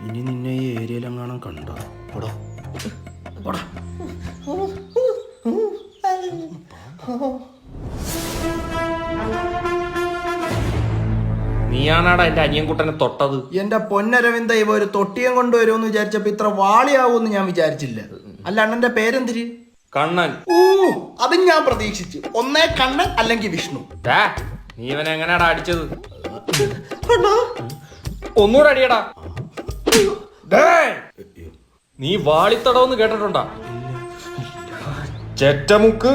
ഇനി നിന്നെ ഈ ഏരിയയിലെങ്ങാനും കണ്ടോ പോടാ പോടാ. നീയാണാടാ എന്റെ അനിയൻകുട്ടനെ തൊട്ടത്. എന്റെ പൊന്നരവിന്ദ ഇവ ഒരു തൊട്ടിയം കൊണ്ടുവരുമെന്ന് വിചാരിച്ചപ്പോ ഇത്ര വാളിയാവൂന്ന് ഞാൻ വിചാരിച്ചില്ല. അല്ല അണ്ണന്റെ പേരെന്തിരി? കണ്ണൻ. അതും ഞാൻ പ്രതീക്ഷിച്ചു. ഒന്നേ കണ്ണൻ അല്ലെങ്കിൽ വിഷ്ണു. നീ ഇവനെ എങ്ങനെയാടാ അടിച്ചത്? ഒന്നുകൂടെ അടിയടാ. നീ വാളിത്തടവെന്ന് കേട്ടിട്ടുണ്ടാ? ചെറ്റമുക്ക്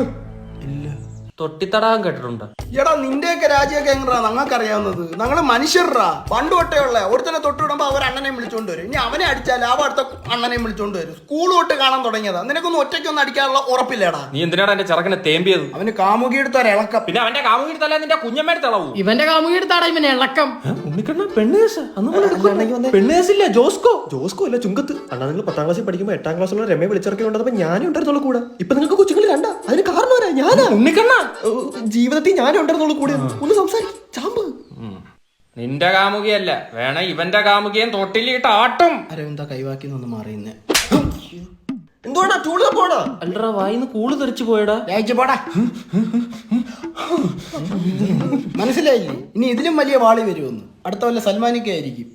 തൊട്ടിത്തടാൻ കേട്ടിട്ടുണ്ടോ? എടാ നിന്റെയൊക്കെ രാജ്യമൊക്കെ എങ്ങനെയാ ഞങ്ങൾക്ക് അറിയാവുന്നത്? ഞങ്ങള് മനുഷ്യരാ. പണ്ട് തൊട്ടേ ഉള്ള ഒരുത്തനെ തൊട്ടിടുമ്പോ അവർ അണ്ണനെ വിളിച്ചോണ്ട് വരും. ഇനി അവനെ അടിച്ചാൽ ആ അടുത്ത അണ്ണനെ വിളിച്ചോണ്ട് വരും. സ്കൂൾ തൊട്ട് കാണാൻ തുടങ്ങിയതാ. നിനക്കൊന്നും ഒറ്റയ്ക്കൊന്നും അടിക്കാനുള്ള ഉറപ്പില്ലേടാ. നീ എന്തിനാടാ എന്റെ ചെറുക്കനെ തേമ്പിയത്? അവന് കാമുകിയെടുത്ത ഇളക്കം. പിന്നെ അവന്റെ കാമുകിടുത്തല്ല നിന്റെ കുഞ്ഞമ്മയുടെ തിളവൂ. ഇവന്റെ കാമുകിയെടുത്താടാ ഇവനെ ഇളക്കം. ഉണ്ണിക്കണ്ണ പെണ്ണേസില്ല ജോസ്കോ അല്ല ചുങ്കത്ത്. അണ്ണാ നിങ്ങൾ 10ാം ക്ലാസ്സിൽ പഠിക്കുമ്പോൾ 8ാം ക്ലാസ്സിലുള്ള രമയെ വിളിച്ചിറക്കി കൊണ്ടപ്പോ ഞാനും ഉണ്ടായിരുന്നുള്ളൂ കൂടെ. ഇപ്പൊ നിങ്ങൾക്ക് കൊച്ചുങ്ങൾ കണ്ട അതിന് കാരണം ആരാ? ഞാനാ. ഉണ്ണിക്കണ്ണ ജീവിതത്തിൽ ഞാനും ഉണ്ടായിരുന്നുള്ളൂ കൂടെ. ഒന്ന് സംസാരിക്കും ചാമ്പ്. നിന്റെ കാമുകിയല്ല, വേണ ഇവന്റെ കാമുകിയും തൊട്ടിലിട്ട് ആട്ടും. അരവിന്ദ കൈവാക്കി ഒന്ന് മാറിയുന്നേ. എന്തുവാടാ ചൂട് പോടാ? അല്ലടാ വായിന്ന് കൂള് തെറിച്ചു പോയടാ. പോടാ. മനസ്സിലായില്ലേ? ഇനി ഇതിലും വലിയ വാളി വരുമെന്ന്. അടുത്ത വല്ല സൽമാനിക്കായിരിക്കും.